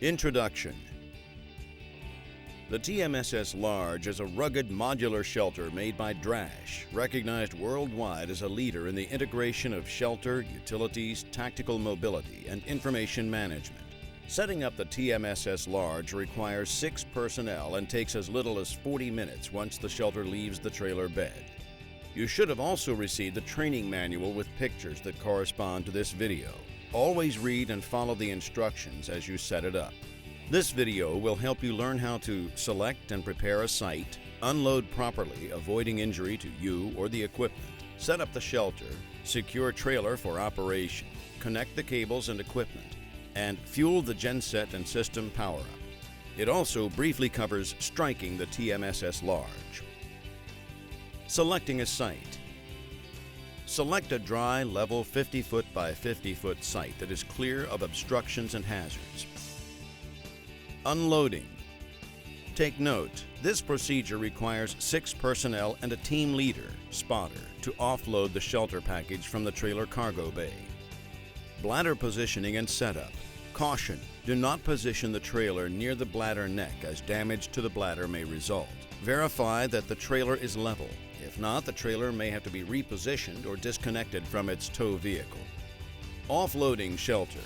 Introduction. The TMSS Large is a rugged modular shelter made by Drash, recognized worldwide as a leader in the integration of shelter, utilities, tactical mobility, and information management. Setting up the TMSS Large requires 6 personnel and takes as little as 40 minutes once the shelter leaves the trailer bed. You should have also received the training manual with pictures that correspond to this video. Always read and follow the instructions as you set it up. This video will help you learn how to select and prepare a site, unload properly, avoiding injury to you or the equipment, set up the shelter, secure trailer for operation, connect the cables and equipment, and fuel the genset and system power-up. It also briefly covers striking the TMSS Large. Selecting a site. Select a dry, level 50-foot by 50-foot site that is clear of obstructions and hazards. Unloading. Take note, this procedure requires 6 personnel and a team leader, spotter, to offload the shelter package from the trailer cargo bay. Bladder positioning and setup. Caution, do not position the trailer near the bladder neck as damage to the bladder may result. Verify that the trailer is level. If not, the trailer may have to be repositioned or disconnected from its tow vehicle. Offloading shelter.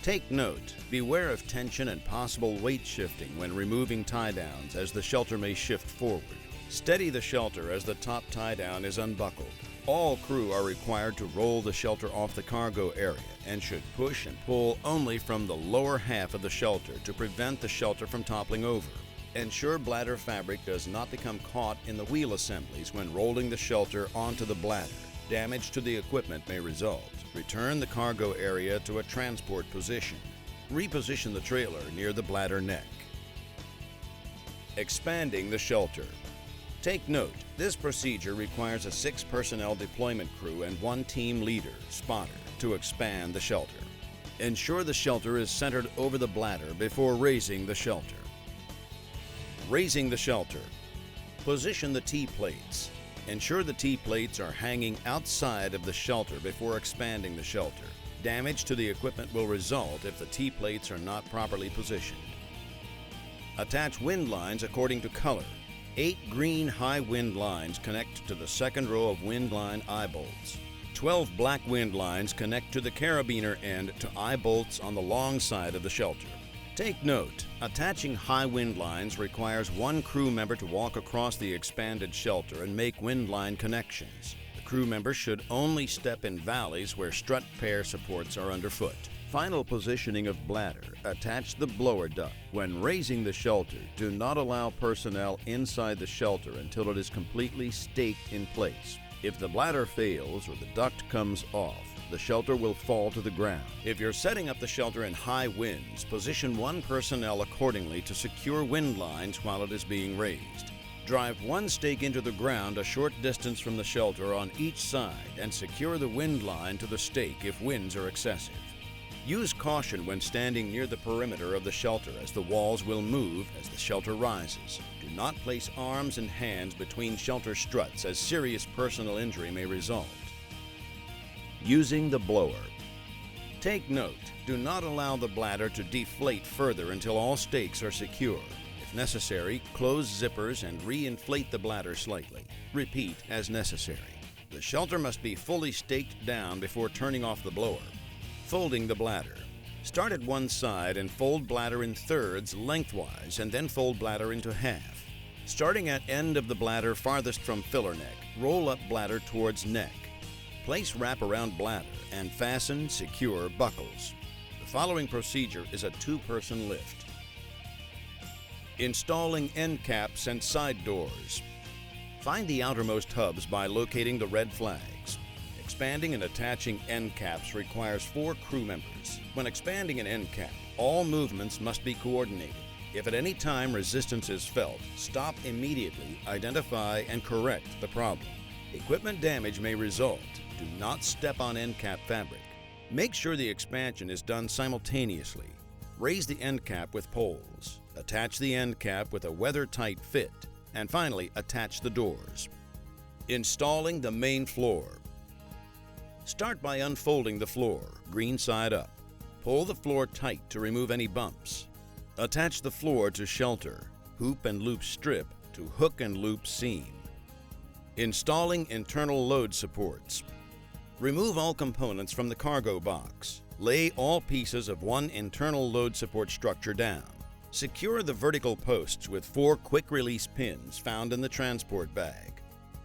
Take note, beware of tension and possible weight shifting when removing tie-downs as the shelter may shift forward. Steady the shelter as the top tie-down is unbuckled. All crew are required to roll the shelter off the cargo area and should push and pull only from the lower half of the shelter to prevent the shelter from toppling over. Ensure bladder fabric does not become caught in the wheel assemblies when rolling the shelter onto the bladder. Damage to the equipment may result. Return the cargo area to a transport position. Reposition the trailer near the bladder neck. Expanding the shelter. Take note, this procedure requires a 6 personnel deployment crew and 1 team leader, spotter, to expand the shelter. Ensure the shelter is centered over the bladder before raising the shelter. Raising the shelter. Position the T-plates. Ensure the T-plates are hanging outside of the shelter before expanding the shelter. Damage to the equipment will result if the T-plates are not properly positioned. Attach wind lines according to color. 8 green high wind lines connect to the second row of wind line eye bolts. 12 black wind lines connect to the carabiner end to eye bolts on the long side of the shelter. Take note, attaching high wind lines requires 1 crew member to walk across the expanded shelter and make wind line connections. The crew member should only step in valleys where strut pair supports are underfoot. Final positioning of bladder. Attach the blower duct. When raising the shelter, do not allow personnel inside the shelter until it is completely staked in place. If the bladder fails or the duct comes off, the shelter will fall to the ground. If you're setting up the shelter in high winds, position 1 personnel accordingly to secure wind lines while it is being raised. Drive 1 stake into the ground a short distance from the shelter on each side and secure the wind line to the stake if winds are excessive. Use caution when standing near the perimeter of the shelter as the walls will move as the shelter rises. Do not place arms and hands between shelter struts as serious personal injury may result. Using the blower. Take note, do not allow the bladder to deflate further until all stakes are secure. If necessary, close zippers and re-inflate the bladder slightly. Repeat as necessary. The shelter must be fully staked down before turning off the blower. Folding the bladder. Start at one side and fold bladder in thirds lengthwise and then fold bladder into half. Starting at end of the bladder farthest from filler neck, roll up bladder towards neck. Place wraparound bladder and fasten secure buckles. The following procedure is a 2-person lift. Installing end caps and side doors. Find the outermost hubs by locating the red flags. Expanding and attaching end caps requires 4 crew members. When expanding an end cap, all movements must be coordinated. If at any time resistance is felt, stop immediately, identify, and correct the problem. Equipment damage may result. Do not step on end cap fabric. Make sure the expansion is done simultaneously. Raise the end cap with poles. Attach the end cap with a weather-tight fit. And finally, attach the doors. Installing the main floor. Start by unfolding the floor, green side up. Pull the floor tight to remove any bumps. Attach the floor to shelter, hoop and loop strip to hook and loop seam. Installing internal load supports. Remove all components from the cargo box. Lay all pieces of one internal load support structure down. Secure the vertical posts with 4 quick-release pins found in the transport bag.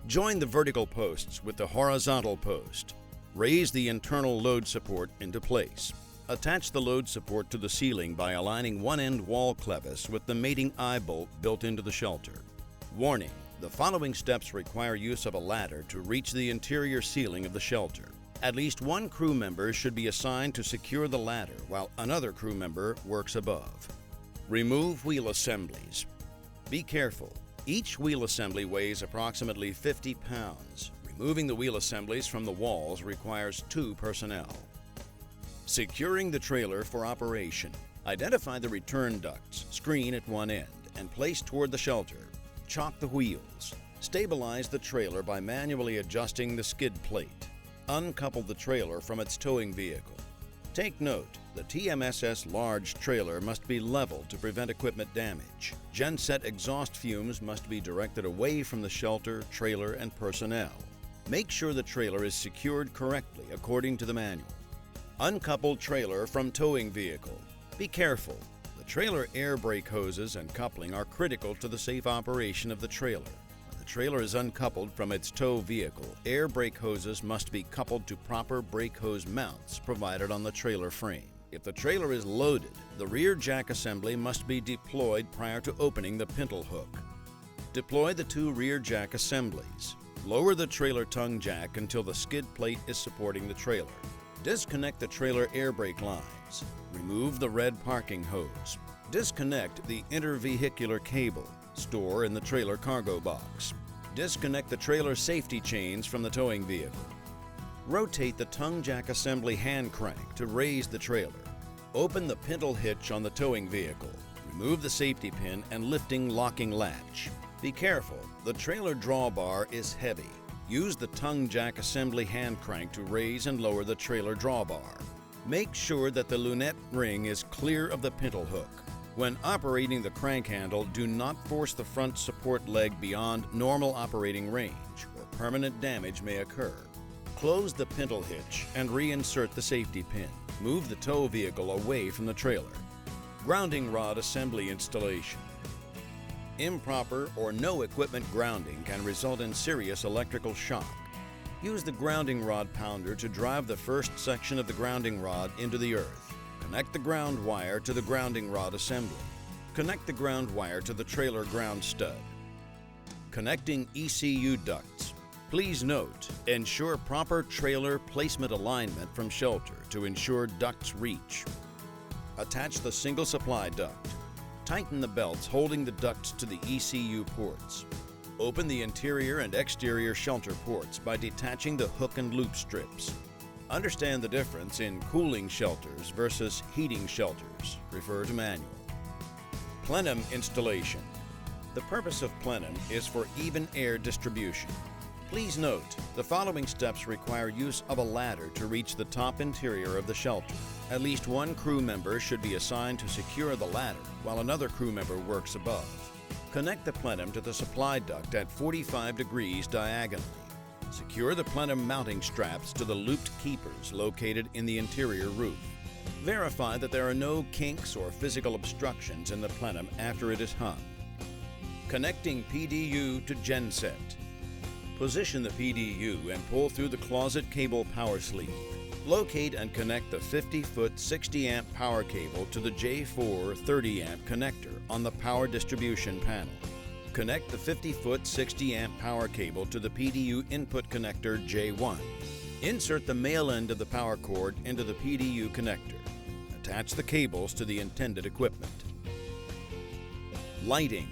Join the vertical posts with the horizontal post. Raise the internal load support into place. Attach the load support to the ceiling by aligning one end wall clevis with the mating eye bolt built into the shelter. Warning: the following steps require use of a ladder to reach the interior ceiling of the shelter. At least one crew member should be assigned to secure the ladder while another crew member works above. Remove wheel assemblies. Be careful. Each wheel assembly weighs approximately 50 pounds. Removing the wheel assemblies from the walls requires 2 personnel. Securing the trailer for operation. Identify the return ducts, screen at one end, and place toward the shelter. Chock the wheels. Stabilize the trailer by manually adjusting the skid plate. Uncouple the trailer from its towing vehicle. Take note, the TMSS large trailer must be leveled to prevent equipment damage. GENSET exhaust fumes must be directed away from the shelter, trailer, and personnel. Make sure the trailer is secured correctly according to the manual. Uncouple trailer from towing vehicle. Be careful. The trailer air brake hoses and coupling are critical to the safe operation of the trailer. When the trailer is uncoupled from its tow vehicle, air brake hoses must be coupled to proper brake hose mounts provided on the trailer frame. If the trailer is loaded, the rear jack assembly must be deployed prior to opening the pintle hook. Deploy the 2 rear jack assemblies. Lower the trailer tongue jack until the skid plate is supporting the trailer. Disconnect the trailer air brake lines. Remove the red parking hose. Disconnect the intervehicular cable. Store in the trailer cargo box. Disconnect the trailer safety chains from the towing vehicle. Rotate the tongue jack assembly hand crank to raise the trailer. Open the pintle hitch on the towing vehicle. Remove the safety pin and lifting locking latch. Be careful, the trailer drawbar is heavy. Use the tongue jack assembly hand crank to raise and lower the trailer drawbar. Make sure that the lunette ring is clear of the pintle hook. When operating the crank handle, do not force the front support leg beyond normal operating range, or permanent damage may occur. Close the pintle hitch and reinsert the safety pin. Move the tow vehicle away from the trailer. Grounding rod assembly installation. Improper or no equipment grounding can result in serious electrical shock. Use the grounding rod pounder to drive the first section of the grounding rod into the earth. Connect the ground wire to the grounding rod assembly. Connect the ground wire to the trailer ground stud. Connecting ECU ducts. Please note, ensure proper trailer placement alignment from shelter to ensure ducts reach. Attach the single supply duct. Tighten the belts holding the ducts to the ECU ports. Open the interior and exterior shelter ports by detaching the hook and loop strips. Understand the difference in cooling shelters versus heating shelters. Refer to manual. Plenum installation. The purpose of plenum is for even air distribution. Please note, the following steps require use of a ladder to reach the top interior of the shelter. At least one crew member should be assigned to secure the ladder while another crew member works above. Connect the plenum to the supply duct at 45 degrees diagonally. Secure the plenum mounting straps to the looped keepers located in the interior roof. Verify that there are no kinks or physical obstructions in the plenum after it is hung. Connecting PDU to genset. Position the PDU and pull through the closet cable power sleeve. Locate and connect the 50-foot 60-amp power cable to the J4 30-amp connector on the power distribution panel. Connect the 50-foot 60-amp power cable to the PDU input connector J1. Insert the male end of the power cord into the PDU connector. Attach the cables to the intended equipment. Lighting.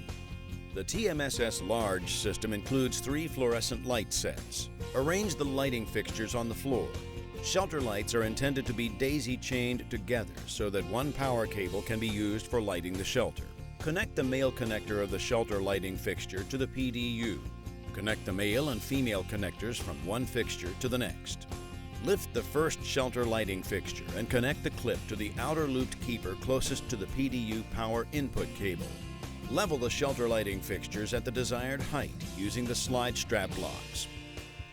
The TMSS large system includes 3 fluorescent light sets. Arrange the lighting fixtures on the floor. Shelter lights are intended to be daisy-chained together so that one power cable can be used for lighting the shelter. Connect the male connector of the shelter lighting fixture to the PDU. Connect the male and female connectors from one fixture to the next. Lift the first shelter lighting fixture and connect the clip to the outer looped keeper closest to the PDU power input cable. Level the shelter lighting fixtures at the desired height using the slide strap locks.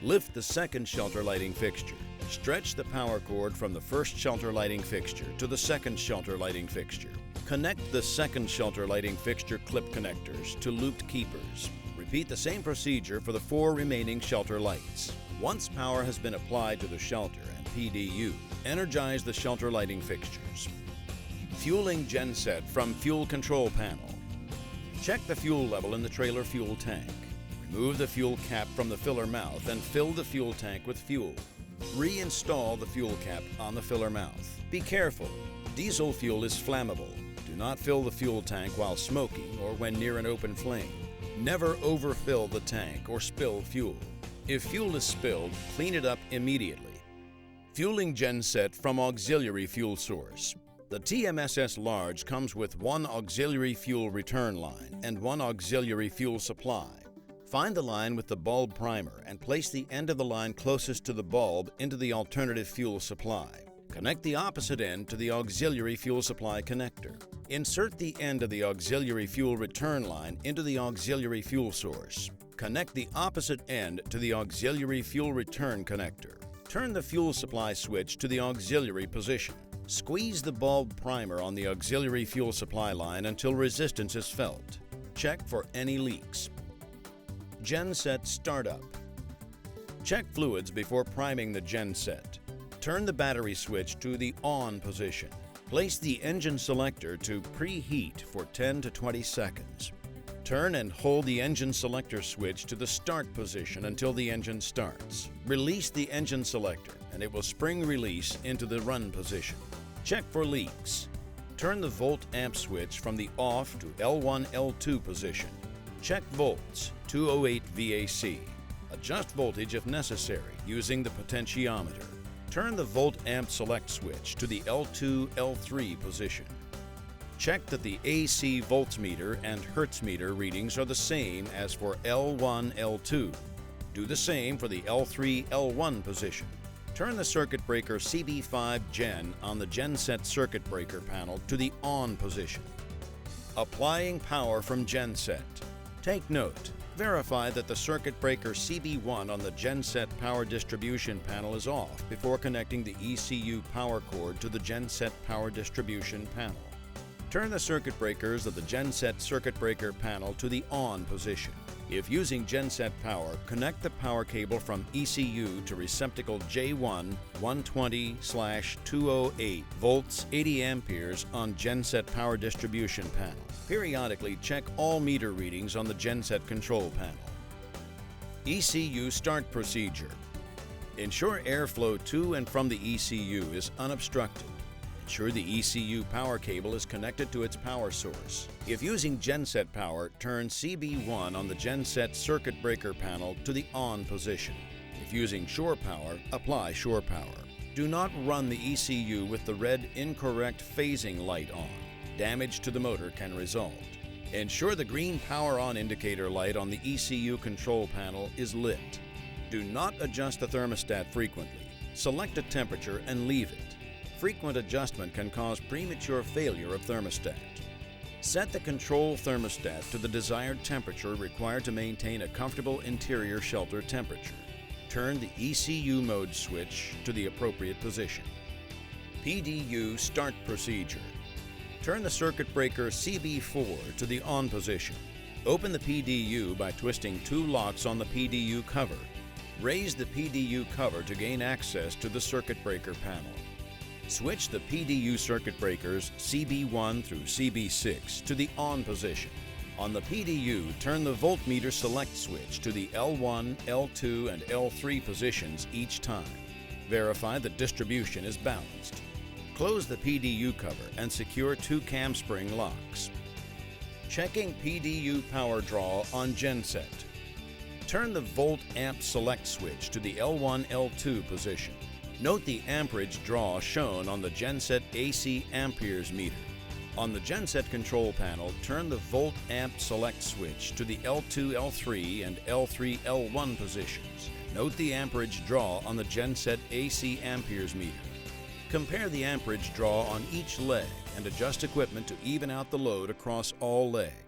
Lift the second shelter lighting fixture. Stretch the power cord from the first shelter lighting fixture to the second shelter lighting fixture. Connect the second shelter lighting fixture clip connectors to looped keepers. Repeat the same procedure for the 4 remaining shelter lights. Once power has been applied to the shelter and PDU, energize the shelter lighting fixtures. Fueling genset from fuel control panel. Check the fuel level in the trailer fuel tank. Remove the fuel cap from the filler mouth and fill the fuel tank with fuel. Reinstall the fuel cap on the filler mouth. Be careful, diesel fuel is flammable. Do not fill the fuel tank while smoking or when near an open flame. Never overfill the tank or spill fuel. If fuel is spilled, clean it up immediately. Fueling genset from auxiliary fuel source. The TMSS Large comes with 1 auxiliary fuel return line and 1 auxiliary fuel supply. Find the line with the bulb primer and place the end of the line closest to the bulb into the alternative fuel supply. Connect the opposite end to the auxiliary fuel supply connector. Insert the end of the auxiliary fuel return line into the auxiliary fuel source. Connect the opposite end to the auxiliary fuel return connector. Turn the fuel supply switch to the auxiliary position. Squeeze the bulb primer on the auxiliary fuel supply line until resistance is felt. Check for any leaks. Genset startup. Check fluids before priming the genset. Turn the battery switch to the on position. Place the engine selector to preheat for 10 to 20 seconds. Turn and hold the engine selector switch to the start position until the engine starts. Release the engine selector and it will spring release into the run position. Check for leaks. Turn the volt amp switch from the off to L1, L2 position. Check volts, 208 VAC. Adjust voltage if necessary using the potentiometer. Turn the volt amp select switch to the L2, L3 position. Check that the AC voltmeter and Hertz meter readings are the same as for L1, L2. Do the same for the L3, L1 position. Turn the circuit breaker CB5 Gen on the genset circuit breaker panel to the on position. Applying power from genset. Take note. Verify that the circuit breaker CB1 on the genset power distribution panel is off before connecting the ECU power cord to the genset power distribution panel. Turn the circuit breakers of the genset circuit breaker panel to the on position. If using genset power, connect the power cable from ECU to receptacle J1 120/208 volts 80 amperes on genset power distribution panel. Periodically check all meter readings on the genset control panel. ECU start procedure. Ensure airflow to and from the ECU is unobstructed. Ensure the ECU power cable is connected to its power source. If using genset power, turn CB1 on the genset circuit breaker panel to the on position. If using shore power, apply shore power. Do not run the ECU with the red incorrect phasing light on. Damage to the motor can result. Ensure the green power on indicator light on the ECU control panel is lit. Do not adjust the thermostat frequently. Select a temperature and leave it. Frequent adjustment can cause premature failure of thermostat. Set the control thermostat to the desired temperature required to maintain a comfortable interior shelter temperature. Turn the ECU mode switch to the appropriate position. PDU start procedure. Turn the circuit breaker CB4 to the on position. Open the PDU by twisting 2 locks on the PDU cover. Raise the PDU cover to gain access to the circuit breaker panel. Switch the PDU circuit breakers CB1 through CB6 to the on position. On the PDU, turn the voltmeter select switch to the L1, L2, and L3 positions each time. Verify the distribution is balanced. Close the PDU cover and secure 2 cam spring locks. Checking PDU power draw on genset. Turn the volt amp select switch to the L1, L2 position. Note the amperage draw shown on the genset AC amperes meter. On the genset control panel, turn the volt amp select switch to the L2, L3, and L3, L1 positions. Note the amperage draw on the GENSET AC amperes meter. Compare the amperage draw on each leg and adjust equipment to even out the load across all legs.